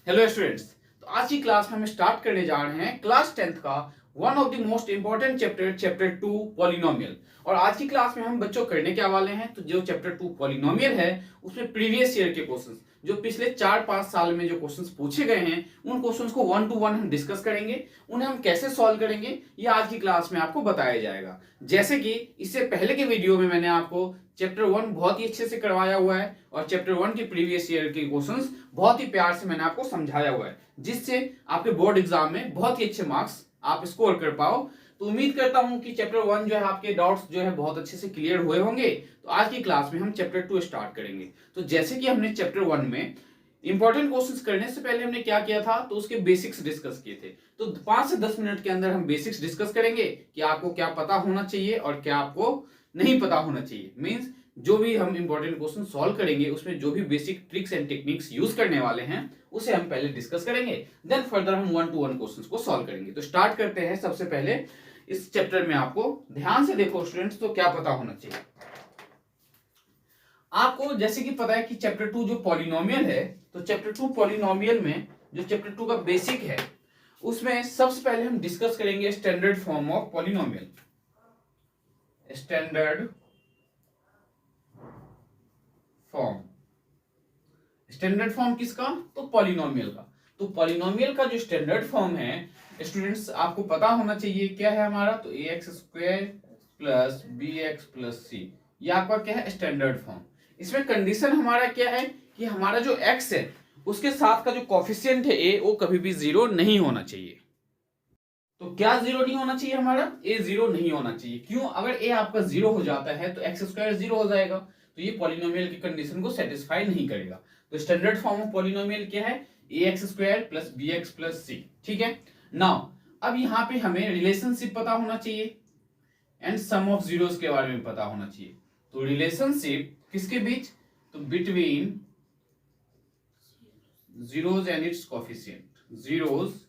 Hello students. तो आज की क्लास में हम स्टार्ट करने जा रहे हैं क्लास 10th का one of the most important chapter 2 polynomial. और आज की क्लास में हम बच्चों करने क्या वाले हैं, तो जो चैप्टर 2 पॉलिनोमियल है उसमें प्रीवियस ईयर के क्वेश्चंस, जो पिछले 4-5 साल में जो क्वेश्चंस पूछे गए हैं उन क्वेश्चंस को 1 to 1 हम डिस्कस करेंगे। उन्हें हम कैसे सॉल्व करेंगे ये आज की क्लास में आपको बताया जाएगा। जैसे कि इससे पहले के वीडियो में मैंने आपको चैप्टर 1 बहुत ही अच्छे से करवाया हुआ है और चैप्टर 1 के प्रीवियस ईयर के क्वेश्चंस बहुत ही प्यार से मैंने आपको समझाया हुआ है, जिससे आपके बोर्ड एग्जाम में बहुत ही अच्छे मार्क्स आप स्कोर कर पाओ। तो उम्मीद करता हूं कि चैप्टर 1 जो है आपके डाउट्स जो है बहुत अच्छे से क्लियर हुए होंगे। तो आज की क्लास में हम चैप्टर 2 स्टार्ट करेंगे। तो जैसे कि हमने चैप्टर 1 में इंपॉर्टेंट क्वेश्चंस करने से पहले हमने क्या किया था, तो उसके बेसिक्स डिस्कस किए थे। तो 5 से 10 मिनट के अंदर हम बेसिक्स डिस्कस करेंगे कि आपको क्या पता होना चाहिए और क्या आपको नहीं पता होना चाहिए। मींस जो भी हम इंपॉर्टेंट क्वेश्चन सॉल्व करेंगे उसमें जो भी basic tricks and techniques use करने वाले हैं उसे हम पहले डिस्कस करेंगे, देन फर्दर हम 1 to 1 क्वेश्चंस को सॉल्व करेंगे। तो स्टार्ट करते हैं। सबसे पहले इस चैप्टर में आपको ध्यान से देखो स्टूडेंट्स, तो क्या पता होना चाहिए आपको। जैसे कि पता है कि चैप्टर 2 जो पॉलिनोमियल है, तो चैप्टर 2 पॉलिनोमियल में जो चैप्टर 2 का बेसिक है उसमें सबसे पहले हम डिस्कस करेंगे standard form of polynomial. Standard form, standard form किसका, तो पॉलिनोमियल का। तो पॉलिनोमियल का जो स्टैंडर्ड फॉर्म है स्टूडेंट्स आपको पता होना चाहिए क्या है हमारा, तो ax² plus bx plus c, ये आपका क्या है, स्टैंडर्ड फॉर्म। इसमें कंडीशन हमारा क्या है कि हमारा जो x है उसके साथ का जो कोफिशिएंट है a वो कभी भी जीरो नहीं होना चाहिए। तो क्या जीरो नहीं होना चाहिए, हमारा a जीरो नहीं होना चाहिए। क्यों, अगर a आपका जीरो हो जाता है तो x² जीरो हो जाएगा, तो ये पॉलिनोमियल की कंडीशन को सेटिस्फाई नहीं करेगा। तो स्टैंडर्ड फॉर्म ऑफ पॉलिनोमियल क्या है, ax² plus bx plus c। ठीक है। नाउ अब यहाँ पे हमें रिलेशनशिप पता होना चाहिए एंड सम ऑफ जीरोस के बारे में पता होना चाहिए। तो रिलेशनशिप किसके बीच, तो between zeros and it's coefficient, zeros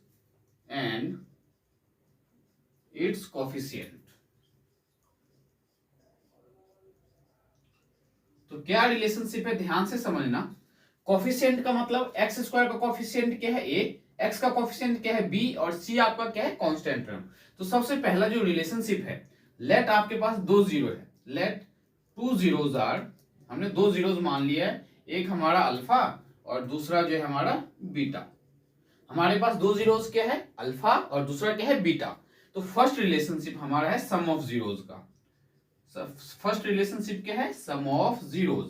and it's coefficient. तो क्या रिलेशनशिप है, ध्यान से समझना। कोफिशिएंट का मतलब x² का कोफिशिएंट क्या है a, x का कोफिशिएंट क्या है b और c आपका क्या है, कांस्टेंट टर्म। तो सबसे पहला जो रिलेशनशिप है, लेट आपके पास दो जीरो है, लेट टू जीरोज आर, हमने दो जीरोज मान लिया है, एक हमारा अल्फा और दूसरा जो है हमारा बीटा। हमारे पास दो जीरोज क्या है, अल्फा और दूसरा क्या है, बीटा। तो फर्स्ट रिलेशनशिप हमारा है सम ऑफ जीरोज का। फर्स्ट रिलेशनशिप क्या है, सम ऑफ जीरोज।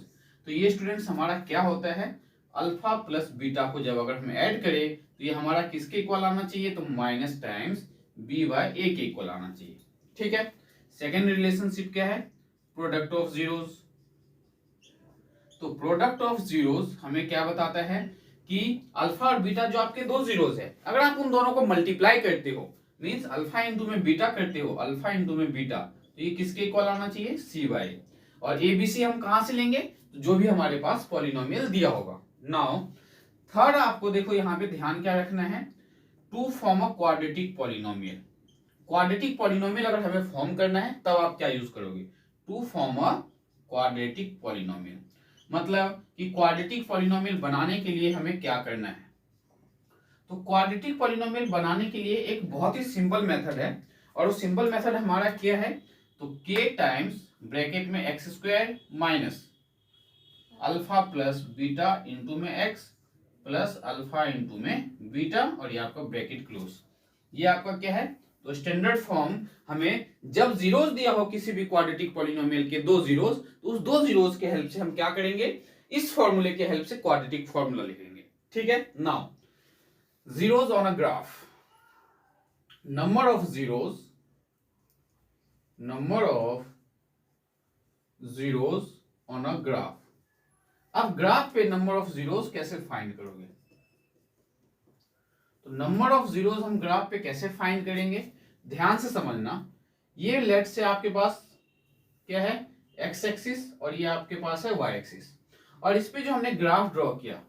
तो ये स्टूडेंट्स हमारा क्या होता है, अल्फा प्लस बीटा को जब अगर हम ऐड करें तो ये हमारा किसके इक्वल आना चाहिए, तो माइनस टाइम्स बी बाय ए के इक्वल आना चाहिए। ठीक है। सेकेंड रिलेशनशिप क्या है, प्रोडक्ट ऑफ जीरोज। तो प्रोडक्ट ऑफ जीरोज हमें क्या बताता है कि अल्फा और बीटा जो आपके दो जीरोज है, अगर आप उन दोनों को मल्टीप्लाई करते हो, मींस अल्फा इंटू में बीटा करते हो, अल्फा इंटू में बीटा, तो ये किसके इक्वल आना चाहिए, सी बाई। और एबीसी हम कहां से लेंगे, तो जो भी हमारे पास पॉलिनोमियल दिया होगा। नाउ थर्ड आपको देखो यहाँ पे ध्यान क्या रखना है, to form a quadratic polynomial. Quadratic polynomial अगर हमें फॉर्म करना है तब आप क्या यूज करोगे, to form a quadratic polynomial. मतलब कि क्वाड्रेटिक पॉलिनोमियल बनाने के लिए हमें क्या करना है, तो क्वाड्रेटिक पॉलिनोमियल बनाने के लिए एक बहुत ही सिंपल मेथड है, और वो सिंपल मेथड हमारा क्या है, तो k टाइम्स ब्रैकेट में x² minus alpha plus beta into में x प्लस अल्फा इंटू में बीटा, और ये आपका ब्रैकेट क्लोज। ये आपका क्या है, तो स्टैंडर्ड फॉर्म हमें जब जीरोस दिया हो किसी भी क्वाड्रेटिक पॉलिनोमियल के दो जीरोस, तो उस दो जीरोस के हेल्प से हम क्या करेंगे, इस फॉर्मूले के हेल्प से क्वाड्रेटिक फॉर्मूला लिखेंगे। ठीक है। Now zeros on a graph, number of zeros on a graph। अब ग्राफ पे नंबर ऑफ जीरोस कैसे फाइंड करोगे, तो नंबर ऑफ जीरोस हम ग्राफ पे कैसे फाइंड करेंगे, ध्यान से समझना। ये लेट से आपके पास क्या है, एक्स एक्सिस, और ये आपके पास है वाई एक्सिस, और इस पे जो हमने ग्राफ ड्रॉ किया,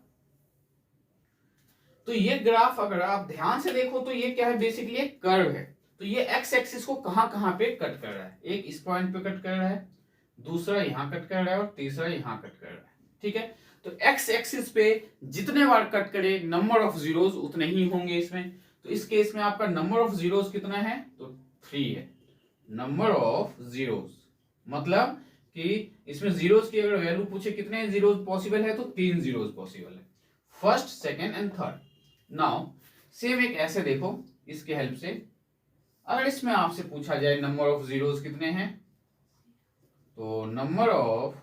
तो ये ग्राफ अगर आप ध्यान से देखो तो ये क्या है, बेसिकली एक कर्व है। तो ये एक्स एक्सिस को कहां कहां पे कट कर रहा है, एक इस पॉइंट पे कट कर रहा है, दूसरा यहां कट कर रहा है और तीसरा यहां कट कर रहा है। ठीक है। तो एक्स एक्सिस पे जितने बार कट करे नंबर ऑफ जीरोस उतने ही होंगे इसमें। तो इस केस में आपका नंबर ऑफ जीरोस कितना है, तो 3 है। नंबर ऑफ जीरोस मतलब कि इसमें जीरोस की अगर वैल्यू पूछे कितने जीरोस पॉसिबल है, तो 3 जीरोस पॉसिबल है, first second and third. Now same एक ऐसे देखो, इसके हेल्प से अगर इसमें आपसे पूछा जाए नंबर ऑफ जीरोस कितने हैं, तो नंबर ऑफ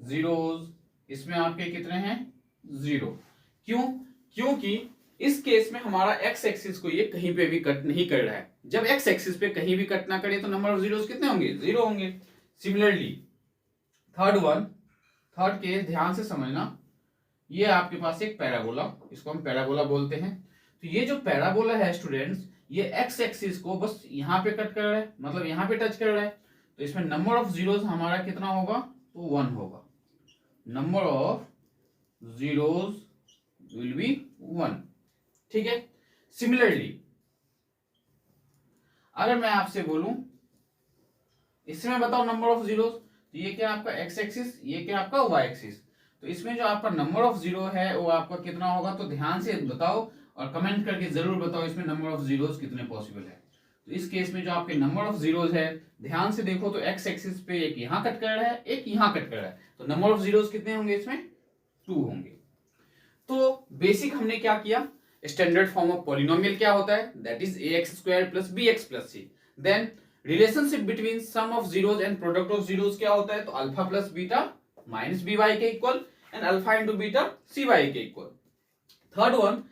जीरोस इसमें आपके कितने हैं, 0। क्यों? क्योंकि इस केस में हमारा एक्स एक्सिस को ये कहीं पे भी कट नहीं कर रहा है। जब एक्स एक्सिस पे कहीं भी कट ना करे तो नंबर ऑफ जीरोस कितने होंगे, 0 होंगे। सिमिलरली थर्ड केस ध्यान से समझना, ये आपके पास एक पैराबोला, इसको हम पैराबोला बोलते हैं। तो ये जो पैराबोला है स्टूडेंट्स, ये एक्स एक्सिस को बस यहाँ पे कट कर रहा है, मतलब यहाँ पे टच कर रहा है। तो इसमें नंबर ऑफ जीरोस हमारा कितना होगा, तो 1 होगा। Number of zeros will be 1, ठीक है। सिमिलरली अगर मैं आपसे बोलूं इसमें बताओ नंबर ऑफ जीरोस, तो ये क्या आपका एक्स एक्सिस, ये क्या आपका वाई एक्सिस। तो इसमें जो आपका नंबर ऑफ जीरो है वो आपका कितना होगा, तो ध्यान से बताओ और कमेंट करके जरूर बताओ इसमें नंबर ऑफ जीरोस कितने पॉसिबल है। तो इस केस में जो आपके नंबर ऑफ जीरोस है, ध्यान से देखो तो एक्स एक्सिस पे एक यहाँ कट कर रहा है, एक यहाँ कट कर रहा है, तो नंबर ऑफ जीरोस कितने होंगे इसमें, 2 होंगे। तो बेसिक हमने क्या किया, स्टैंडर्ड फॉर्म ऑफ पॉलिनोमियल क्या होता है, that is ax² + bx + c। Then relationship between sum of zeros and product of zeros क्या होता है, तो अल्फा + बीटा - by के equal and alpha * beta cy के equal. Third one,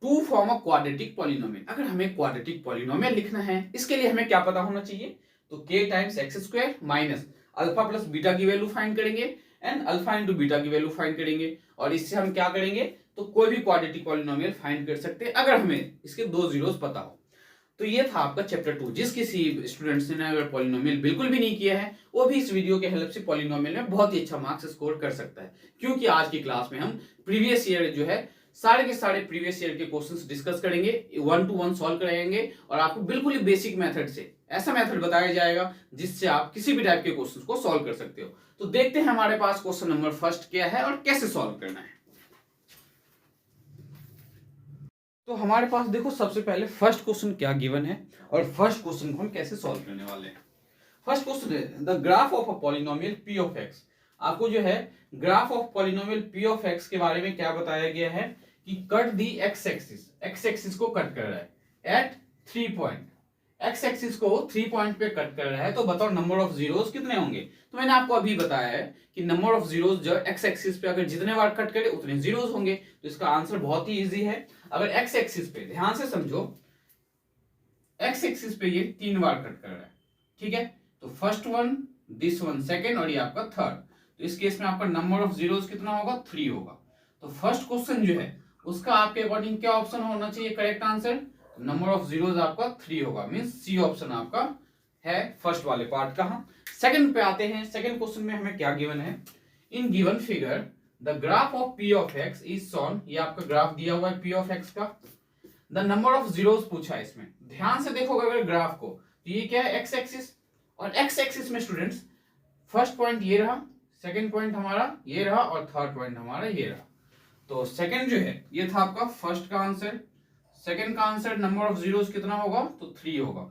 to form of quadratic polynomial. अगर हमें quadratic polynomial लिखना है, इसके लिए हमें क्या पता होना चाहिए, तो k times x² minus alpha + beta की वैल्यू फाइंड करेंगे एंड अल्फा * बीटा की वैल्यू फाइंड करेंगे, और इससे हम क्या करेंगे, तो कोई भी क्वाड्रेटिक पॉलिनोमियल फाइंड कर सकते हैं अगर हमें इसके 2 जीरोस पता हो। तो ये था आपका चैप्टर 2। जिस किसी स्टूडेंट्स ने अगर पॉलिनोमियल बिल्कुल भी नहीं किया है, वो भी इस वीडियो के हेल्प से पॉलिनोमियल में बहुत ही अच्छा मार्क्स स्कोर कर सकता है, क्योंकि आज की क्लास में हम प्रीवियस ईयर जो है सारे के सारे प्रीवियस ईयर के क्वेश्चंस डिस्कस करेंगे, 1 to 1 सॉल्व कराएंगे, और आपको बिल्कुल ही बेसिक मेथड से ऐसा मेथड बताया जाएगा जिससे आप किसी भी टाइप के क्वेश्चंस को सॉल्व कर सकते हो। तो देखते हैं हमारे पास क्वेश्चन नंबर फर्स्ट क्या है और कैसे सॉल्व करना है। तो हमारे पास देखो सबसे पहले फर्स्ट क्वेश्चन क्या गिवन है और फर्स्ट क्वेश्चन को हम कैसे सॉल्व करने वाले हैं। फर्स्ट क्वेश्चन है the graph of a polynomial p of x। आपको जो है graph of polynomial p of x के बारे में क्या बताया गया है कि कट दी x एक्सिस को कट कर रहा है एट 3 पॉइंट, x एक्सिस को 3 पॉइंट पे कट कर रहा है। तो बताओ नंबर ऑफ जीरोस कितने होंगे। तो मैंने आपको अभी बताया है कि नंबर ऑफ जीरोस जो x एक्सिस पे अगर जितने बार कट करे उतने जीरोस होंगे। तो इसका आंसर बहुत ही इजी है। अगर x एक्सिस पे ध्यान से समझो, x एक्सिस पे ये 3 बार कट कर रहा है, ठीक है। तो first one, this one second, और ये आपका थर्ड। तो इस केस में आपका नंबर ऑफ जीरोस कितना होगा, 3 होगा। तो फर्स्ट क्वेश्चन जो है उसका आपके अकॉर्डिंग क्या ऑप्शन होना चाहिए correct answer, number of zeros आपका 3 होगा, मींस सी ऑप्शन आपका है फर्स्ट वाले पार्ट का। हम सेकंड पे आते हैं। सेकंड क्वेश्चन में हमें क्या गिवन है, in given figure the graph of p of x is shown. ये आपका ग्राफ दिया हुआ है p ऑफ x का। द नंबर ऑफ जीरोस पूछा है इसमें, ध्यान से देखोगे अगर ग्राफ को, तो ये क्या है x एक्सिस, और x एक्सिस में स्टूडेंट्स फर्स्ट पॉइंट ये रहा, सेकंड पॉइंट हमारा ये रहा, और थर्ड पॉइंट हमारा ये रहा। तो सेकंड जो है ये था आपका फर्स्ट का आंसर। सेकंड का आंसर नंबर ऑफ जीरोस कितना होगा, तो 3 होगा।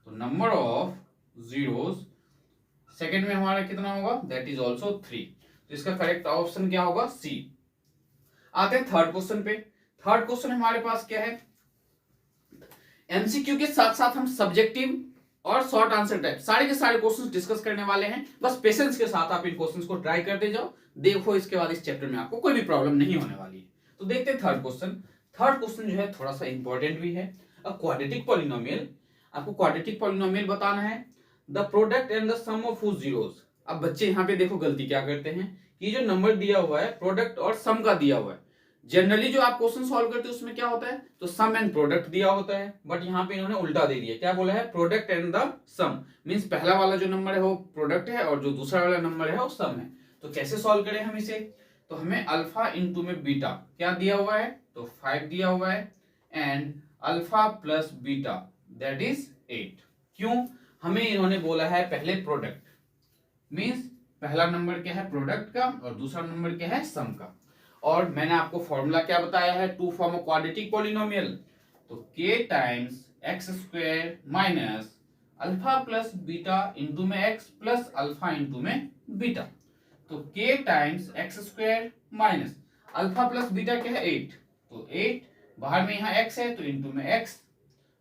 तो नंबर ऑफ जीरोस सेकंड में हमारा कितना होगा, दैट इज आल्सो 3। तो इसका करेक्ट ऑप्शन क्या होगा, सी। आते हैं थर्ड क्वेश्चन पे। थर्ड क्वेश्चन हमारे पास क्या है, एमसीक्यू के साथ साथ हम सब्जेक्टिव और शॉर्ट आंसर टाइप सारे के सारे क्वेश्चंस डिस्कस करने वाले हैं। बस पेशेंस के साथ आप इन क्वेश्चंस को ट्राई करते जाओ, देखो इसके बाद इस चैप्टर में आपको कोई भी प्रॉब्लम नहीं होने वाली है। तो देखते हैं थर्ड क्वेश्चन। थर्ड क्वेश्चन जो है थोड़ा सा इंपॉर्टेंट भी है। अ क्वाड्रेटिक पॉलिनोमियल, आपको क्वाड्रेटिक पॉलिनोमियल बताना है, the product and the sum of whose zeros. अब बच्चे यहाँ पे देखो गलती क्या करते हैं कि जो नंबर दिया हुआ है प्रोडक्ट और सम का दिया हुआ है, जनरली जो आप क्वेश्चन सॉल्व करते हो उसमें क्या होता है, तो सम एंड प्रोडक्ट दिया होता है, बट यहाँ पे इन्होंने उल्टा दे दिया। क्या बोला है, product and the sum, means पहला वाला जो नंबर है वो प्रोडक्ट है और जो दूसरा वाला नंबर है वो सम है। तो कैसे सॉल्व करें हम इसे, तो हमें अल्फा इंटू में बीटा क्या दिया हुआ है, तो 5 दिया हुआ है, and alpha plus beta that is 8। क्यों, हमें इन्होंने बोला है पहले प्रोडक्ट, मींस पहला नंबर क्या है प्रोडक्ट का और दूसरा नंबर क्या है सम का। और मैंने आपको फॉर्मूला क्या बताया है to form a quadratic polynomial, तो k times x square minus alpha plus beta into में x प्लस अल्फा इंटू में बीटा। तो k times x square minus alpha plus beta क्या है 8, तो 8 बाहर में यहाँ x है तो इंटू में x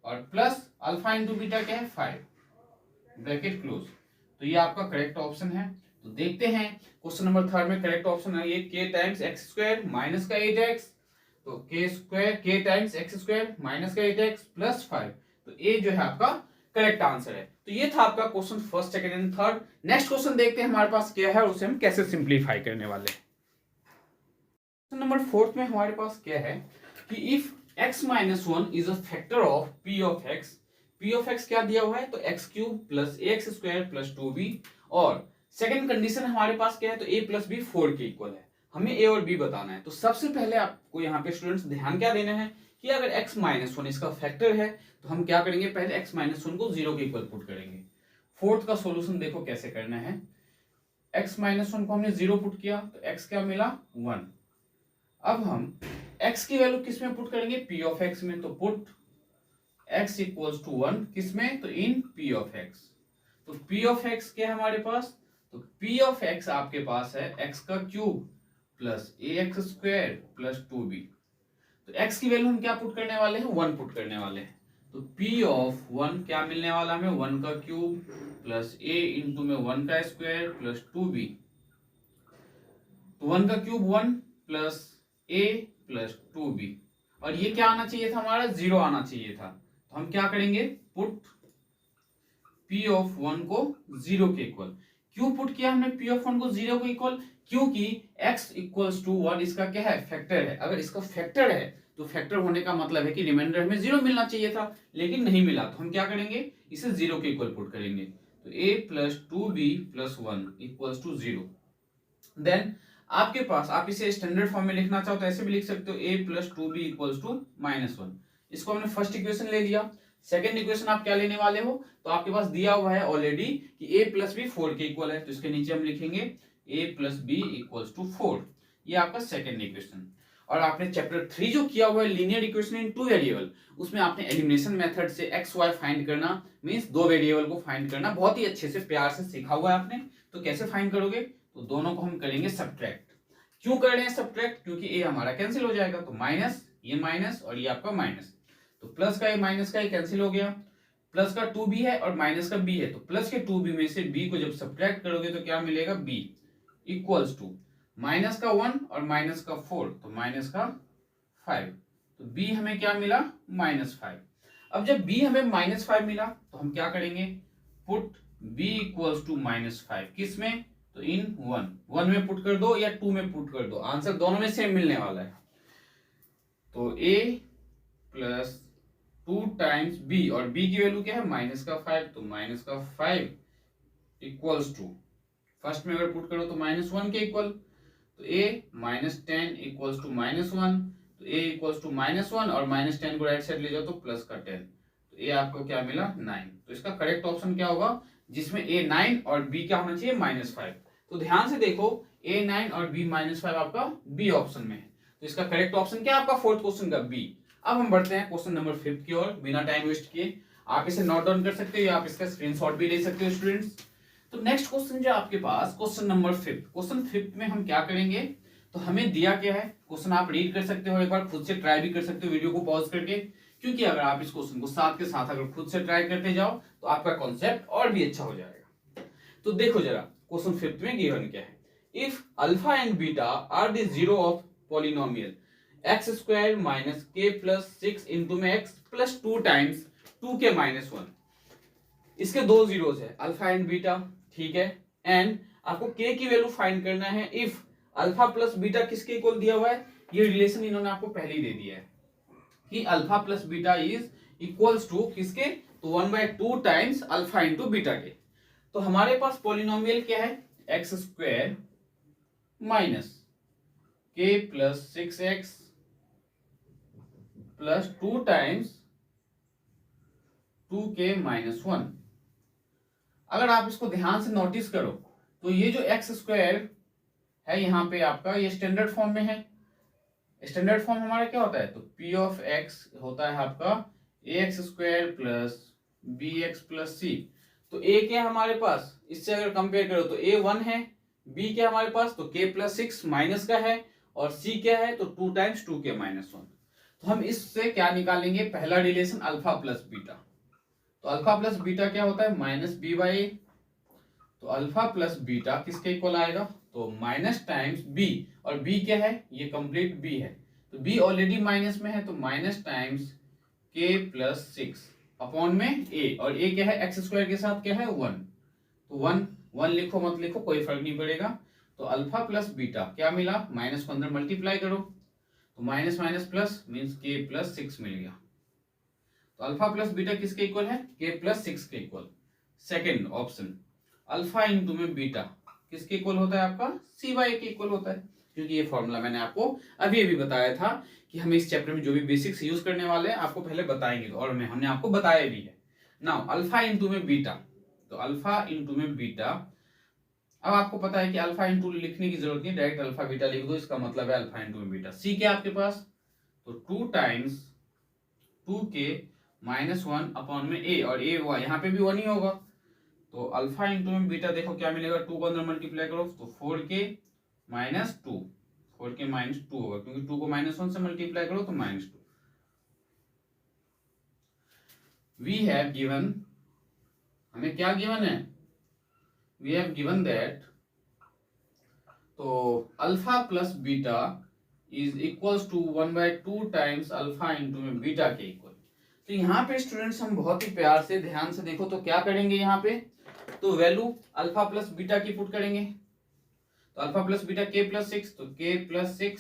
और प्लस अल्फा इंटू बीटा क्या है 5 ब्रैकेट क्लोज। तो ये आपका करेक्ट ऑप्शन है। तो देखते हैं क्वेश्चन नंबर थर्ड में करेक्ट ऑप्शन है ये k times x square minus का 8x, तो k times x square minus का 8x प्लस 5, तो ये जो है आपका करेक्ट आंसर है। तो ये था आपका question first second and third. Next question देखते हैं हमारे पास क्या है और उसे हम कैसे सिंप्लीफाई करने वाले हैं। क्वेश्चन नंबर फोर्थ में हमारे पास क्या है कि if x minus one is a factor of p of x क्या दिया हुआ है तो x cube plus ax square plus 2b, और सेकंड कंडीशन हमारे पास क्या है तो a प्लस b 4 के इक्वल है। हमें a और b बताना है। तो सबसे पहले आपको यहाँ पे स्टूडेंट्स ध्यान क्या देना है कि अगर x माइनस वन इसका फैक्टर है तो हम क्या करेंगे पहले x माइनस वन को 0 के इक्वल पुट करेंगे। फोर्थ का सोल्यूशन देखो कैसे करना है। x माइनस वन को हमने 0 पुट किया तो x क्या मिला 1। अब हम x की वैल्यू किस में पुट करेंगे p ऑफ x में, तो पुट x इक्वल्स टू 1 किस में तो इन p ऑफ x। तो p ऑफ x क्या है हमारे पास तो p ऑफ x आपके पास है x का cube plus ax square plus 2b। तो x की वैल्यू हम क्या पुट करने वाले हैं 1 पुट करने वाले हैं। तो p ऑफ 1 क्या मिलने वाला हमें 1 का क्यूब प्लस a इंटू में 1 का स्क्वायर प्लस 2b। तो 1 का cube 1 plus a plus 2b, और ये क्या आना चाहिए था हमारा 0 आना चाहिए था। तो हम क्या करेंगे पुट p ऑफ 1 को 0 के इक्वल। क्यों पुट किया हमने p ऑफ 1 को 0 के इक्वल, क्योंकि x इक्वल्स टू 1 इसका क्या है फैक्टर है। अगर इसका फैक्टर है तो फैक्टर होने का मतलब है कि रिमाइंडर हमें 0 मिलना चाहिए था लेकिन नहीं मिला, तो हम क्या करेंगे इसे 0 के इक्वल पुट करेंगे। तो a plus 2b plus 1 equals to 0। Then आपके पास आप इसे स्टैंडर्ड फॉर्म में लिखना चाहो तो ऐसे भी लिख सकते हो a plus 2b equals to -1। इसको हमने फर्स्ट इक्वेशन ले लिया। सेकंड इक्वेशन आप क्या लेने वाले हो तो आपके पास दिया हुआ है ऑलरेडी कि a प्लस बी 4 के इक्वल है, तो इसके नीचे हम लिखेंगे a plus B equals to 4। ये आपका सेकंड इक्वेशन। और आपने चैप्टर 3 जो किया हुआ है linear equation in two variable, उसमें आपने एलिमिनेशन मेथड से एक्स वाई फाइंड करना मींस दो वेरिएबल को फाइंड करना बहुत ही अच्छे से प्यार से सीखा हुआ है आपने। तो कैसे फाइंड करोगे तो दोनों को हम करेंगे सब्ट्रैक्ट। क्यों कर रहे हैं सब्ट्रैक्ट क्योंकि ए हमारा कैंसिल हो जाएगा, तो माइनस ये माइनस और ये आपका माइनस, तो प्लस का ये माइनस का ये कैंसिल हो गया। प्लस का 2b है और माइनस का b है, तो प्लस के 2b में से b को जब सब्ट्रैक्ट करोगे तो क्या मिलेगा b इक्वल्स टू माइनस का 1 और माइनस का 4, तो माइनस का 5। तो b हमें क्या मिला -5। अब जब b हमें -5 मिला तो हम क्या करेंगे पुट b इक्वल्स टू -5 किस में तो इन 1 में पुट कर दो या 2 में पुट कर दो, आंसर दोनों में सेम मिलने वाला है। तो a प्लस 2 टाइम्स b, और b की वैल्यू क्या है -5, तो -5 इक्वल्स टू फर्स्ट में अगर पुट करो तो -1 के इक्वल, तो a -10 इक्वल्स टू -1, तो a इक्वल्स टू -1 और -10 को राइट साइड ले जाओ तो प्लस का 10, तो a आपको क्या मिला 9। तो इसका करेक्ट ऑप्शन क्या होगा जिसमें a 9 और b क्या होना चाहिए -5। तो ध्यान से देखो a 9 और b -5 आपका b ऑप्शन में है, तो इसका करेक्ट ऑप्शन क्या है आपका फोर्थ क्वेश्चन का b। अब हम बढ़ते हैं क्वेश्चन नंबर 5 की ओर बिना टाइम वेस्ट किए। आप इसे नोट डाउन कर सकते हो या आप इसका स्क्रीनशॉट भी ले सकते हो स्टूडेंट्स। तो नेक्स्ट क्वेश्चन जो आपके पास क्वेश्चन नंबर 5, क्वेश्चन 5 में हम क्या करेंगे तो हमें दिया क्या है क्वेश्चन आप रीड कर सकते हो, एक बार खुद से ट्राई भी कर सकते हो वीडियो को पॉज करके, क्योंकि अगर आप इस क्वेश्चन को साथ के साथ अगर खुद से ट्राई करते जाओ तो आपका कॉन्सेप्ट और भी अच्छा हो जाएगा। तो देखो जरा क्वेश्चन 5 में गिवन क्या है, if alpha and beta are the zero of polynomial x square minus k plus 6 into में x plus 2 times 2k minus 1। इसके दो जीरोस है अल्फा एंड बीटा, ठीक है, एंड आपको k की वैल्यू फाइंड करना है इफ अल्फा प्लस बीटा किसके इक्वल दिया हुआ है, ये रिलेशन इन्होंने आपको पहले ही दे दिया है कि alpha plus beta is equals to किसके तो 1/2 टाइम्स अल्फा इंटू बीटा के। तो हमारे पास पॉलिनोमियल क्या है x square minus k plus 6x plus 2 times 2k minus 1। अगर आप इसको ध्यान से नोटिस करो तो ये जो एक्स स्क्वायर है यहाँ पे आपका ये स्टैंडर्ड फॉर्म में है। स्टैंडर्ड फॉर्म हमारा क्या होता है, तो पी ऑफ एक्स होता है आपका a x square plus b x plus c. तो ए क्या है हमारे पास, इससे अगर कंपेयर करो तो ए 1 है, बी क्या हमारे पास तो k प्लस 6 माइनस का है, और c क्या है तो 2 टाइम्स 2k माइनस 1। तो हम इससे क्या निकालेंगे, पहला रिलेशन अल्फा प्लस बीटा। तो अल्फा प्लस बीटा क्या होता है माइनस बी बाई ए। तो अल्फा प्लस बीटा किसके इक्वल आएगा, तो माइनस टाइम्स बी, और बी क्या है ये कंप्लीट बी है, तो बी ऑलरेडी माइनस में है, तो minus times k plus 6 upon में a, और a क्या है एक्स स्क्वायर के साथ क्या है 1, तो 1 लिखो मत लिखो कोई फर्क नहीं पड़ेगा। तो अल्फा प्लस बीटा क्या मिला, माइनस को अंदर मल्टीप्लाई करो, तो minus minus plus means k plus 6 मिल गया। तो अल्फा प्लस बीटा किसके इक्वल है, k प्लस 6 के equal. Second option alpha into में बीटा किसके इक्वल होता है आपका c बाई के इक्वल होता है, क्योंकि ये फॉर्मूला मैंने आपको अभी अभी बताया था कि हमें इस चैप्टर में जो भी बेसिक्स यूज करने वाले हैं आपको पहले बताएंगे, और हमने आपको बताया भी है। नाउ अल्फा इंटू में बीटा, तो अल्फा इंटू में बीटा, अब आपको पता है कि अल्फा इंटू लिखने की जरूरत नहीं, डायरेक्ट अल्फा बीटा लिख दो, इसका मतलब है अल्फा इंटू में बीटा। सी क्या आपके पास, तो 2 टाइम्स 2k माइनस 1 अपॉन में a, और a हुआ यहाँ पे भी 1 ही होगा, तो अल्फा इंटू में बीटा देखो क्या मिलेगा, 2 को अंदर मल्टीप्लाई करो तो 4k माइनस 2, 4k माइनस 2 होगा, क्योंकि 2 को माइनस 1 से मल्टीप्लाई करो तो माइनस 2। वी हैव गिवन, हमें क्या गिवन है, वी हैव गिवन दैट, तो alpha plus beta is equals to 1/2 times alpha into में बीटा के इक्वल। तो यहाँ पे स्टूडेंट्स हम बहुत ही प्यार से ध्यान से देखो तो क्या करेंगे यहाँ पे, तो वैल्यू अल्फा प्लस बीटा की पुट करेंगे, तो alpha plus beta k plus 6, तो k plus 6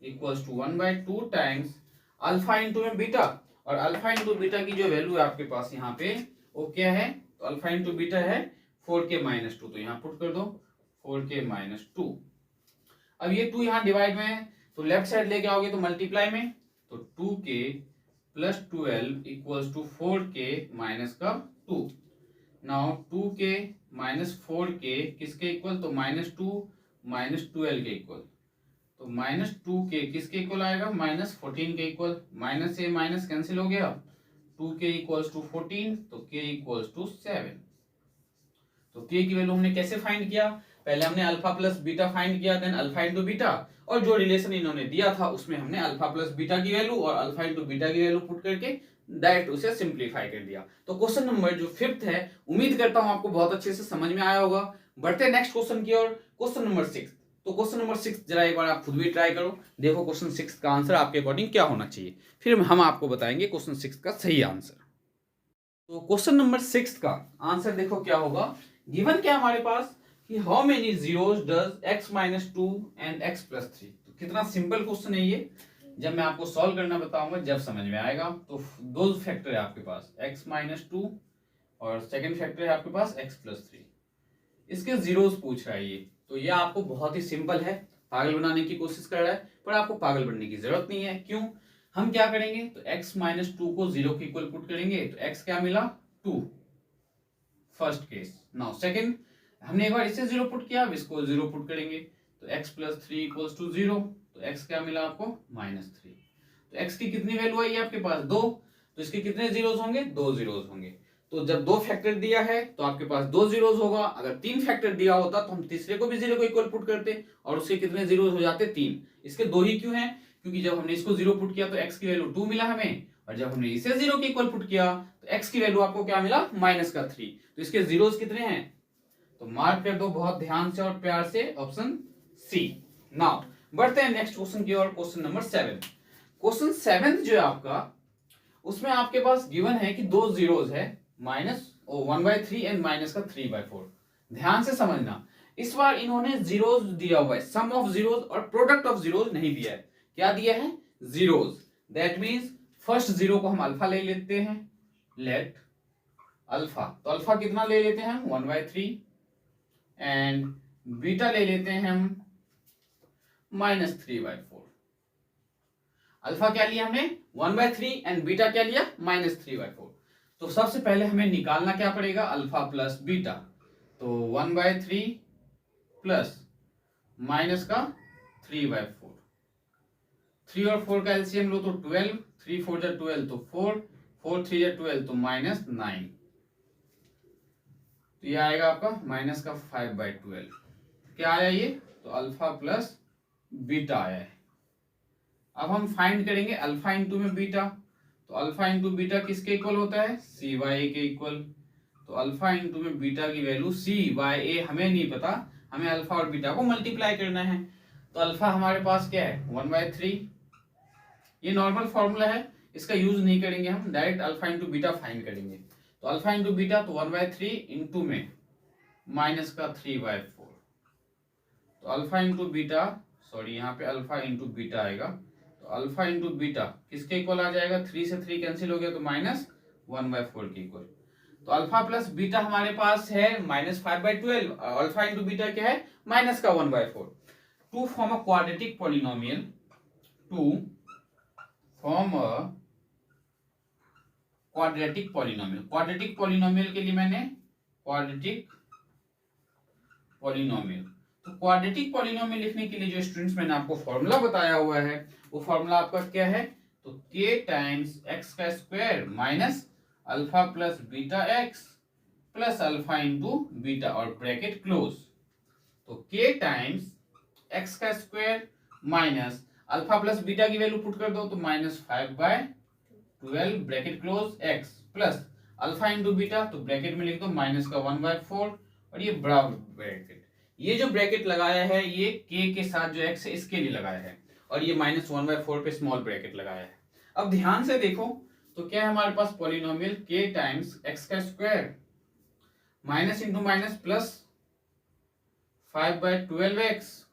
equals to 1/2 times alpha into में बीटा, और अल्फा इंटू बीटा की जो वैल्यू है आपके पास यहाँ पे वो क्या है, तो अल्फा इंटू बीटा है 4k माइनस 2, तो यहाँ पुट कर दो 4k माइनस 2। अब ये 2 यहाँ डिवाइड में है तो लेफ्ट साइड लेके आओगे तो मल्टीप्लाई में, तो 2k plus 12 equals to 4k minus का 2। नाउ 2k माइनस 4k किसके इक्वल, तो माइनस 2 माइनस 12 के इक्वल, तो माइनस 2k किसके इक्वल आएगा, माइनस 14 के इक्वल, माइनस से माइनस कैंसिल हो गया, 2k इक्वल्स टू 14, तो k इक्वल्स टू 7। तो k की वैल्यू हमने कैसे फाइंड किया, पहले हमने अल्फा प्लस बीटा फाइंड किया, देन अल्फा इंटू बीटा, और जो रिलेशन इन्होंने दिया था उसमें हमने अल्फा प्लस बीटा की वैल्यू और अल्फा इंटू बीटा की वैल्यू पुट करके डायरेक्ट उसे सिंप्लीफाई कर दिया। तो क्वेश्चन नंबर जो 5th है, उम्मीद करता हूं आपको बहुत अच्छे से समझ में आया होगा। बढ़ते हैं नेक्स्ट क्वेश्चन की ओर, क्वेश्चन नंबर 6। तो क्वेश्चन नंबर 6 जरा एक बार आप खुद भी ट्राई करो, देखो क्वेश्चन 6 का आंसर आपके अकॉर्डिंग क्या होना चाहिए, फिर हम आपको बताएंगे क्वेश्चन 6 का सही आंसर। तो क्वेश्चन नंबर 6 का आंसर देखो क्या होगा, गिवन क्या हमारे पास कि how many zeros does x minus 2 and x plus 3। तो कितना सिंपल क्वेश्चन है ये, जब मैं आपको सॉल्व करना बताऊंगा जब समझ में आएगा। तो दो फैक्टर है आपके पास x माइनस 2 और सेकंड फैक्टर है आपके पास x प्लस 3, इसके जीरोस पूछ रहा है ये। तो ये आपको बहुत ही सिंपल है, पागल बनाने की कोशिश कर रहा है, पर आपको पागल बनने की जरूरत नहीं है। क्यों, हम क्या करेंगे, तो x माइनस 2 को 0 के इक्वल पुट करेंगे, तो x क्या मिला 2, फर्स्ट केस। नाउ सेकंड, हमने एक बार इसे 0 पुट किया, अब इसको 0 पुट करेंगे, तो x प्लस 3 इक्वल्स टू 0, तो x क्या मिला आपको माइनस 3। तो x की कितनी वैल्यू आई आपके पास 2, तो इसके कितने जीरोस होंगे, 2 जीरोस होंगे। तो जब 2 फैक्टर दिया है तो आपके पास 2 जीरोस होगा, अगर 3 फैक्टर दिया होता तो हम तीसरे को भी 0 को इक्वल पुट करते और उसके कितने जीरोस हो जाते 3। इसके 2 ही क्यों हैं, क्योंकि जब हमने इसको 0 पुट किया तो x की वैल्यू 2 मिला हमें, और जब हमने इसे 0 के इक्वल पुट किया तो x की वैल्यू आपको क्या मिला माइनस का 3। तो इसके जीरोस कितने हैं, तो मार्क कर दो बहुत ध्यान से और प्यार से, ऑप्शन सी। नाउ बढ़ते हैं नेक्स्ट क्वेश्चन की ओर, क्वेश्चन नंबर 7। क्वेश्चन 7 जो है आपका, उसमें आपके पास गिवन है कि 2 जीरोस है, माइनस 1/3 एंड माइनस का 3/4। ध्यान से समझना, इस बार इन्होंने जीरोस दिया हुआ है, सम ऑफ जीरोस और प्रोडक्ट ऑफ जीरोस नहीं दिया है। क्या दिया है, zeros. That means first zero को हम अल्फा ले लेते हैं, लेट अल्फा, तो अल्फा कितना ले लेते हैं हम 1/3, एंड बीटा ले लेते हैं हम माइनस 3/4। अल्फा क्या लिया हमने 1/3 एंड बीटा क्या लिया माइनस 3/4। तो सबसे पहले हमें निकालना क्या पड़ेगा, अल्फा प्लस बीटा। तो 1/3 प्लस माइनस का 3/4। 3 और 4 का एलसीएम लो तो 12, 3 4 जा 12 तो 4, 4 3 जा 12 तो -9। तो ये आएगा आपका माइनस का 5/12। क्या आया ये? तो अल्फा प्लस बीटा आया है। अब हम फाइंड करेंगे अल्फा इंटू में बीटा। तो अल्फा इंटू बीटा किसके इक्वल होता है? सी वाई ए के इक्वल। तो अल्फा इंटू में बीटा की वैल्यू सी वाई ए हमें नहीं पता, हमें अल्फा और बीटा को मल्टीप्लाई करना है। तो अल्फा हमारे पास क्या है? 1/3। ये नॉर्मल फॉर्मूला है, इसका यूज नहीं करेंगे, हम direct alpha into beta find करेंगे। तो अल्फा इंटू बीटा तो 1/3 इंटू में माइनस का 3/4। तो अल्फा इंटू बीटा, सॉरी यहाँ पे अल्फा इंटू बीटा आएगा। तो अल्फा इंटू बीटा किसके इक्वल आ जाएगा? 3 से 3 कैंसिल हो गया तो -1/4 के इक्वल। तो अल्फा प्लस बीटा हमारे पास है -5/12, अल्फा इंटू बीटा क्या है? माइनस का 1/4। To form a quadratic polynomial, to form a quadratic polynomial. Quadratic polynomial के लिए मैंने क्वाड्रेटिक पॉलिनोमियल, तो क्वाड्रेटिक पॉलिनोमियल लिखने के लिए जो स्टूडेंट्स मैंने आपको फॉर्मूला बताया हुआ है वो फॉर्मूला आपका क्या है? तो k टाइम्स एक्स का square minus alpha plus beta x plus alpha into beta और ब्रैकेट क्लोज। तो k टाइम्स एक्स का square minus alpha plus beta की वैल्यू पुट कर दो तो -5/12 bracket close x plus alpha into beta, तो bracket में लिख दो माइनस का 1/4 और ये बराबर ब्रैकेट। ये जो ब्रैकेट लगाया है ये k के साथ जो x है इसके लिए लगाया है, और ये -1/4 पे स्मॉल ब्रैकेट लगाया है। अब ध्यान से देखो तो क्या है हमारे पास? पॉलिनोमियल k टाइम्स एक्स का square minus into minus plus 5/12x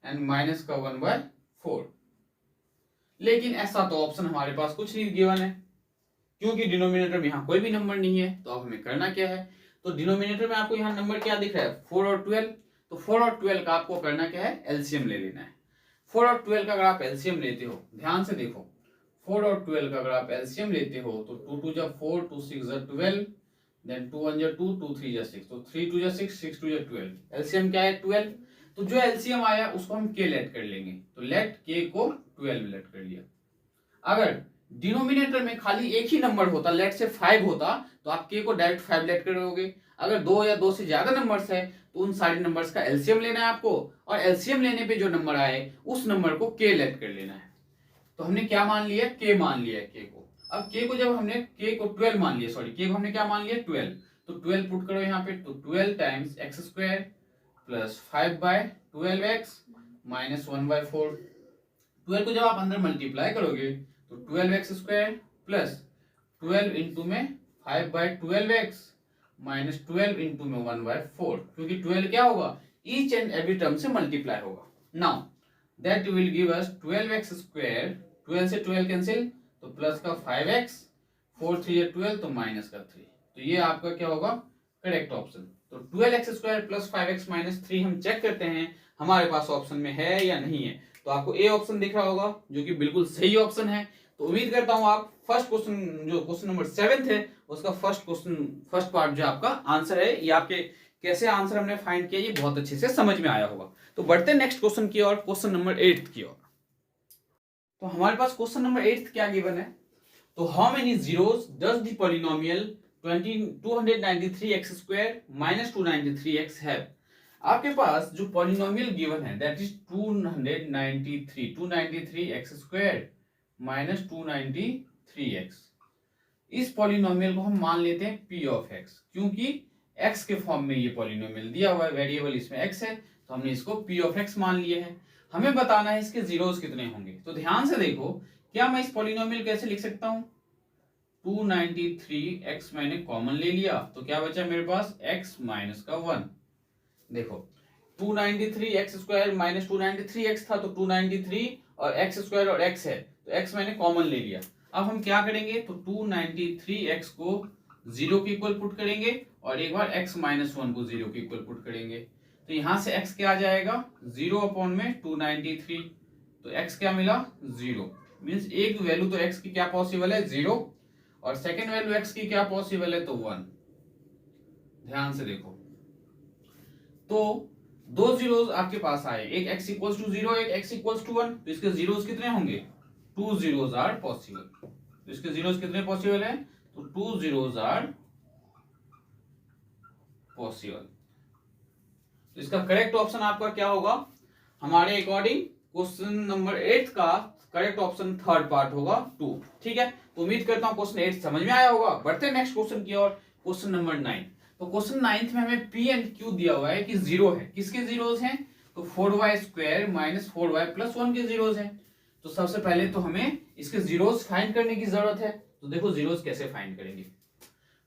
and minus का 1/4। लेकिन ऐसा तो ऑप्शन हमारे पास कुछ नहीं गिवन है, क्योंकि डिनोमिनेटर में यहाँ कोई भी नंबर नहीं है। तो अब हमें करना क्या है? तो डिनोमिनेटर में आपको यहाँ नंबर क्या दिख रहा है? 4 और 12। तो 4 और 12 का आपको करना क्या है? एलसीएम ले लेना है। 4 और 12 का अगर आप एलसीएम लेते हो, ध्यान से देखो, 4 और 12 का अगर आप एलसीएम लेते हो तो 2 2 जा 4, 2 6 जा 12, देन 2 1 जा 2, 2 3 जा 6, तो 3 2 जा 6, 6 2 जा 12। एलसीएम क्या है? 12। तो जो एलसीएम आया उसको हम के लेट कर लेंगे, तो लेट के को 12 लेट कर लिया। अगर डिनोमिनेटर में खाली एक ही नंबर होता, लेट से 5 होता, तो आप के को डायरेक्ट 5 लेट करोगे। अगर 2 या 2 से ज्यादा नंबर्स है तो उन सारे नंबर्स का एलसीएम लेना है आपको, और एलसीएम लेने पे जो नंबर आए उस नंबर को के लेट कर लेना है। तो हमने क्या मान लिया? के मान लिया है के को। अब के को जब हमने के को 12 मान लिया, सॉरी के को हमने क्या मान लिया? 12। तो 12 पुट करो यहाँ पे, तो 12 times x square plus 5/12x minus 1/4। 12 को जब आप अंदर मल्टीप्लाई करोगे तो 12x स्क्वायर प्लस 12 इंटू में 5/12x माइनस 12 इंटू में 1/4, क्योंकि 12 क्या होगा? ईच एंड एवरी टर्म से मल्टीप्लाई होगा। Now that will give us 12x square, 12 से 12 कैंसिल तो प्लस का 5x, 4 3 या 12 तो माइनस का 3। तो ये आपका क्या होगा? Correct option. तो 12x square plus 5x minus 3 हम चेक करते हैं हमारे पास ऑप्शन में है या नहीं है। तो आपको ए ऑप्शन दिख रहा होगा जो कि बिल्कुल सही ऑप्शन है। तो उम्मीद करता हूं आप फर्स्ट क्वेश्चन, जो क्वेश्चन नंबर 7 है उसका फर्स्ट पार्ट जो आपका आंसर है, ये आपके कैसे आंसर हमने फाइंड किया ये बहुत अच्छे से समझ में आया होगा। तो बढ़ते नेक्स्ट क्वेश्चन की ओर, क्वेश्चन नंबर 8 की ओर। तो हमारे पास क्वेश्चन नंबर 8 क्या गिवन है? तो how many zeros does the polynomial 293x square minus 293x है? आपके पास जो पॉलिनोमियल गिवन है that is 293x square minus 293x। इस पॉलिनोमियल को हम मान लेते हैं p ऑफ x, क्योंकि x के फॉर्म में ये पॉलिनोमियल दिया हुआ है, वेरिएबल इसमें x है, तो हमने इसको p ऑफ x मान लिया है। हमें बताना है इसके जीरोस कितने होंगे। तो ध्यान से देखो, क्या मैं इस पॉलिनोमियल कैसे लिख सकता हूं? 293x मैंने कॉमन ले लिया तो क्या बचा मेरे पास? x माइनस का 1। देखो 293x स्क्वायर माइनस 293x था, तो 293 और x स्क्वायर और x है तो x मैंने कॉमन ले लिया। अब हम क्या करेंगे? तो 293x को 0 के इक्वल पुट करेंगे और एक बार x माइनस 1 को 0 के इक्वल पुट करेंगे। तो यहां से x क्या आ जाएगा? 0 अपॉन में 293, तो x क्या मिला? 0। मीन्स एक वैल्यू तो x की क्या पॉसिबल है? 0, और सेकेंड वैल्यू x की क्या पॉसिबल है? तो 1। ध्यान से देखो, तो दो जीरोस आपके पास आए, एक x इक्वल्स टू 0, एक x इक्वल्स टू 1, तो इसके जीरोस कितने होंगे? 2 जीरोस आर पॉसिबल। तो इसके जीरोस कितने पॉसिबल है? तो 2 जीरोस आर पॉसिबल। तो इसका करेक्ट ऑप्शन आपका क्या होगा? हमारे अकॉर्डिंग क्वेश्चन नंबर 8 का करेक्ट ऑप्शन थर्ड पार्ट होगा 2। ठीक है, तो उम्मीद करता हूं क्वेश्चन 8 समझ में आया होगा। बढ़ते हैं नेक्स्ट क्वेश्चन की ओर, क्वेश्चन नंबर 9। तो क्वेश्चन 9 में हमें पी एंड क्यू दिया हुआ है कि जीरो है। किसके जीरोस हैं? तो 4y square minus 4y plus 1 के जीरोस हैं। तो सबसे पहले तो हमें इसके जीरोस फाइंड करने की जरूरत है। तो देखो जीरोस कैसे फाइंड करेंगे।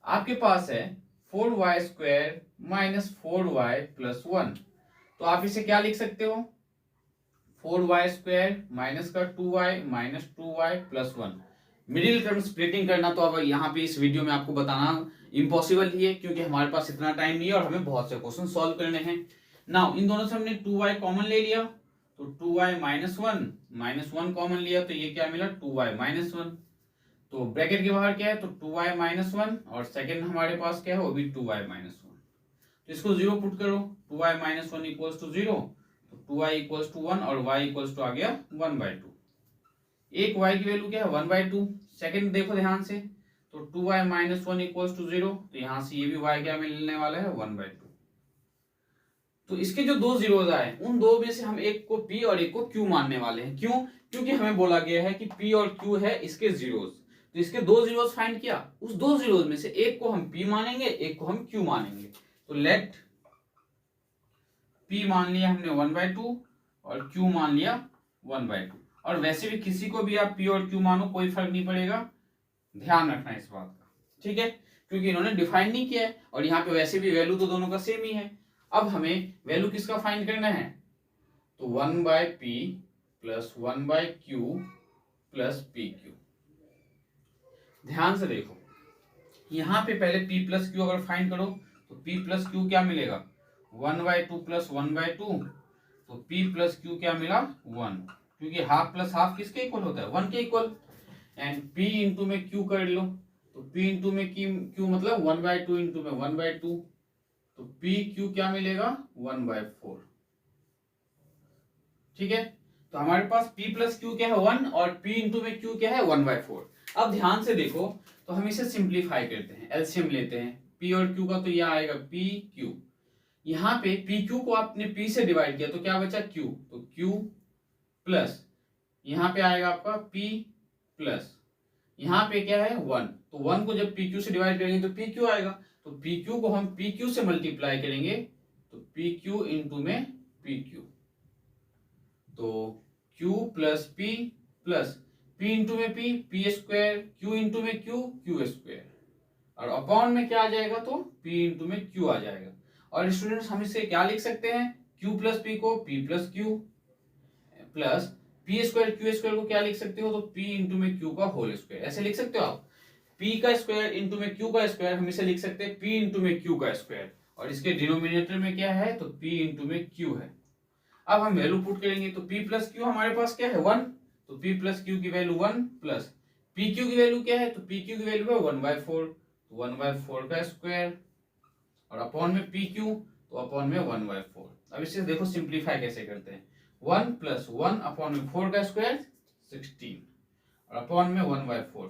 आपके पास है 4y square minus 4y plus 1, तो आप इसे क्या लिख सकते हो? 4y स्क्वायर माइनस का 2y minus 2y plus 1। Middle term splitting करना तो अब यहाँ पे इस वीडियो में आपको बताना इम्पॉसिबल ही है, क्योंकि हमारे पास इतना टाइम नहीं है और हमें बहुत से क्वेश्चन सॉल्व करने हैं। नाउ इन दोनों से हमने 2y कॉमन ले लिया, तो 2y माइनस 1 कॉमन लिया, तो ये क्या मिला? 2y minus 1। तो ब्रैकेट के बाहर क्या है? तो 2y माइनस 1, और सेकेंड हमारे पास क्या है? वो भी 2y माइनस 1। तो इसको जीरो पुट करो, 2y माइनस 1 इक्वल्स टू 0, तो 2y इक्वल्स टू 1 और y इक्वल्स टू आ गया 1/2। एक y की वैल्यू क्या है? 1/2। सेकंड देखो ध्यान से, तो 2y माइनस 1 इक्वल्स टू 0, तो यहां से ये भी y क्या मिलने वाला है? 1/2। तो इसके जो दो जीरोज आए, उन दो में से हम एक को p और एक को q मानने वाले हैं। क्यों? क्योंकि हमें बोला गया है कि p और q है इसके जीरोज। तो इसके दो जीरोज फाइंड किया, उस दो जीरोज में से एक को हम p मानेंगे, एक को हम q मानेंगे। तो लेट p मान लिया हमने 1/2 और q मान लिया 1/2। और वैसे भी किसी को भी आप p और q मानो, कोई फर्क नहीं पड़ेगा, ध्यान रखना इस बात का। ठीक है, क्योंकि इन्होंने डिफाइन नहीं किया है और यहाँ पे वैसे भी वैल्यू तो दोनों का सेम ही है। अब हमें वैल्यू किसका फाइंड करना है? तो 1/p plus 1/q plus pq। ध्यान से देखो, यहाँ पे पहले p प्लस q अगर फाइंड करो तो p प्लस q क्या मिलेगा? 1/2 प्लस 1/2, तो p प्लस q क्या मिला? 1, क्योंकि हाफ प्लस हाफ किसके इक्वल होता है? 1 के इक्वल। एंड p इंटू में q कर लो, तो p इंटू में q मतलब 1/2 इंटू में 1/2, तो p q क्या मिलेगा? 1/4। ठीक है, तो हमारे पास p प्लस q क्या है? 1, और p इंटू में q क्या है? 1/4। अब ध्यान से देखो, तो हम इसे सिंप्लीफाई करते हैं, एलसीएम लेते हैं p और q का, तो यह आएगा p q। यहाँ पे pq को आपने p से डिवाइड किया तो क्या बचा? q, तो q प्लस यहाँ पे आएगा आपका p प्लस यहाँ पे क्या है? 1, तो 1 को जब pq से डिवाइड करेंगे तो pq आएगा, तो pq को हम pq से मल्टीप्लाई करेंगे, तो pq इंटू में pq, तो q plus p plus p into में p स्क्वायर, q इंटू में q स्क्वायर, और अपॉन में क्या आ जाएगा? तो p इंटू में q आ जाएगा। और स्टूडेंट्स हम इसे क्या लिख सकते हैं? q प्लस p को p plus q plus p square q square को क्या लिख सकते हो? तो p इंटू में q का होल स्क्वायर, ऐसे लिख सकते हो आप। p का स्क्वायर इंटू में q का स्क्वायर, हम इसे लिख सकते हैं p इंटू में q का स्क्वायर, और इसके डिनोमिनेटर में क्या है? तो p इंटू में q है। अब हम वैल्यू पुट करेंगे, तो p प्लस q हमारे पास क्या है? 1, तो p प्लस q की वैल्यू 1 प्लस pq की वैल्यू क्या है? तो pq की वैल्यू है 1/4, तो 1/4 का स्क्वायर, और अपॉन में pq, तो अपॉन में 1/4। अब इसे देखो सिंप्लीफाई कैसे करते हैं। 1 प्लस 1 अपॉन में 4 का स्क्वायर 16, और अपॉन में 1/4।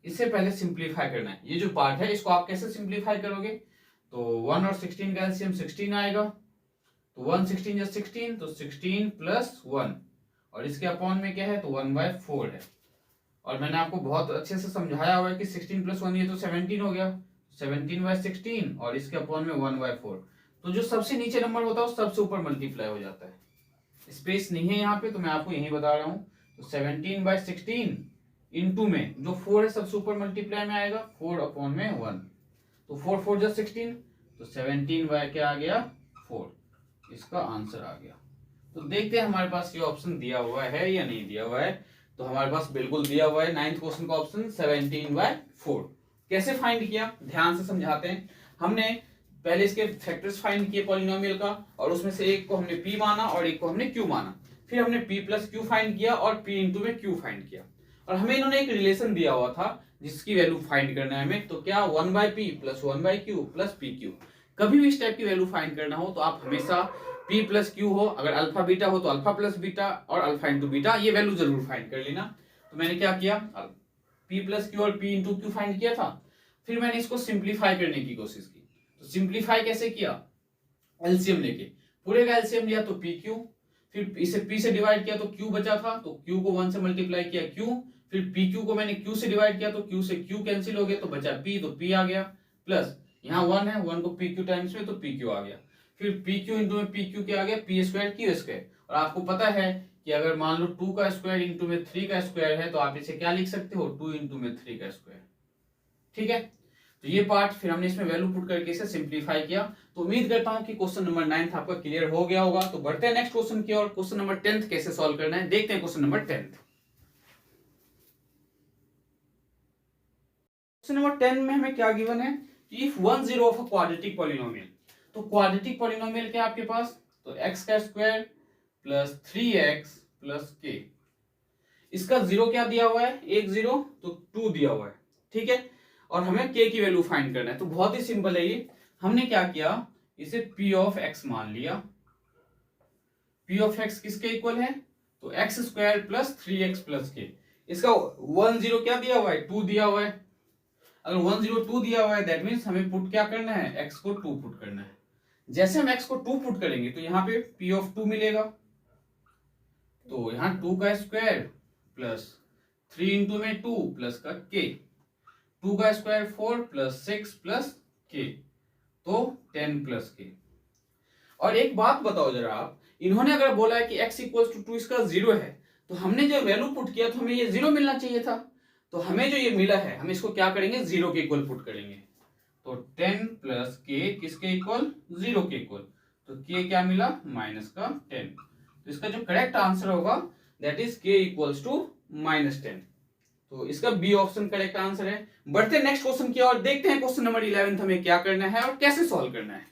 इससे पहले सिंप्लीफाई करना है। ये जो पार्ट है इसको आप कैसे सिंप्लीफाई करोगे? तो 1 और 16 का एलसीएम 16 आएगा, तो 1 16 या 16, तो 16 प्लस 1, और इसके अपॉन में क्या है? तो 1/4 है। और मैंने आपको बहुत अच्छे से समझाया हुआ है कि 16 प्लस 1 ये तो 17 हो गया, 17/16, और इसके अपॉन में 1/4। तो जो सबसे नीचे नंबर होता है वो सबसे ऊपर मल्टीप्लाई हो जाता है। स्पेस नहीं है यहाँ पे, तो मैं आपको यही बता रहा हूँ। तो 17/16 इंटू में जो 4 है सबसे ऊपर मल्टीप्लाई में आएगा, 4 अपॉन में 1, तो 4 4 जा 16, तो 17 बाय क्या आ गया? 4। इसका आंसर आ गया। तो देखते हैं हमारे पास ये ऑप्शन दिया हुआ है या नहीं दिया हुआ है। तो हमारे पास बिल्कुल दिया हुआ है 9th क्वेश्चन का ऑप्शन 17/4। कैसे फाइंड किया? ध्यान से समझाते हैं। हमने पहले इसके फैक्टर्स फाइंड किए पॉलिनोमियल का, और उसमें से एक को हमने p माना और एक को हमने q माना। फिर हमने p प्लस q फाइंड किया और p इंटू में q फाइंड किया, और हमें इन्होंने एक रिलेशन दिया हुआ था जिसकी वैल्यू फाइंड करना है हमें। तो क्या? 1/p plus 1/q plus pq। कभी भी इस टाइप की वैल्यू फाइंड करना हो तो आप हमेशा p प्लस क्यू हो, अगर अल्फा बीटा हो तो अल्फा प्लस बीटा और अल्फा इंटू बीटा, ये वैल्यू जरूर फाइंड कर लेना। तो मैंने क्या किया, p प्लस क्यू और p इंटू क्यू फाइंड किया था। फिर मैंने इसको सिंप्लीफाई करने की कोशिश की। तो सिंप्लीफाई कैसे किया, एलसीएम लेके, पूरे का एलसीएम लिया तो पी क्यू, फिर इसे p से डिवाइड किया तो q बचा था, तो q को 1 से मल्टीप्लाई किया q, फिर पी क्यू को मैंने q से डिवाइड किया तो q से q कैंसिल हो गया तो बचा p, तो p आ गया, प्लस यहाँ 1 है, 1 को pq टाइम्स में तो pq आ गया, फिर pq इंटू में pq क्या आ गया, p स्क्वायर q स्क्वायर। और आपको पता है कि अगर मान लो 2 का स्क्वायर इंटू में 3 का स्क्वायर है तो आप इसे क्या लिख सकते हो, 2 इंटू में 3 का स्क्वायर। ठीक है, तो ये पार्ट फिर हमने इसमें वैल्यू पुट करके इसे सिंप्लीफाई किया। तो उम्मीद करता हूं कि क्वेश्चन नंबर 9 आपका क्लियर हो गया होगा। तो बढ़ते हैं नेक्स्ट क्वेश्चन की ओर। क्वेश्चन नंबर 10 कैसे सॉल्व करना है देखते हैं। क्वेश्चन नंबर 10, क्वेश्चन नंबर 10 में हमें क्या गिवन है कि if 1 0 of a quadratic polynomial. तो क्वाड्रेटिक पॉलिनोमियल क्या है आपके पास, तो x का square plus 3x plus k, इसका जीरो क्या दिया हुआ है, एक जीरो, तो 2 दिया हुआ है। ठीक है, और हमें k की वैल्यू फाइंड करना है। तो बहुत ही सिंपल है ये, हमने क्या किया, इसे p ऑफ x मान लिया। p ऑफ x किसके इक्वल है, तो x square plus 3x plus k। इसका 1 0 क्या दिया हुआ है, 2 दिया हुआ है। अगर 1 0 2 दिया हुआ है दैट मीन्स हमें पुट क्या करना है, x को 2 पुट करना है। जैसे हम x को 2 पुट करेंगे तो यहाँ पे p ऑफ 2 मिलेगा, तो यहाँ 2 का स्क्वायर प्लस 3 इंटू में 2 प्लस का k, 2 का स्क्वायर 4 प्लस 6 प्लस k, तो 10 प्लस k। और एक बात बताओ जरा आप, इन्होंने अगर बोला है कि x इक्वल्स टू 2 इसका जीरो है, तो हमने जो वैल्यू पुट किया तो हमें ये जीरो मिलना चाहिए था। तो हमें जो ये मिला है हम इसको क्या करेंगे, जीरो के इक्वल पुट करेंगे। तो 10 प्लस k किसके इक्वल, जीरो के इक्वल, तो k क्या मिला, माइनस का 10। तो इसका जो करेक्ट आंसर होगा that is k equals to -10। तो इसका बी ऑप्शन करेक्ट आंसर है। बढ़ते नेक्स्ट क्वेश्चन की ओर, देखते हैं क्वेश्चन नंबर 11 हमें क्या करना है और कैसे सॉल्व करना है।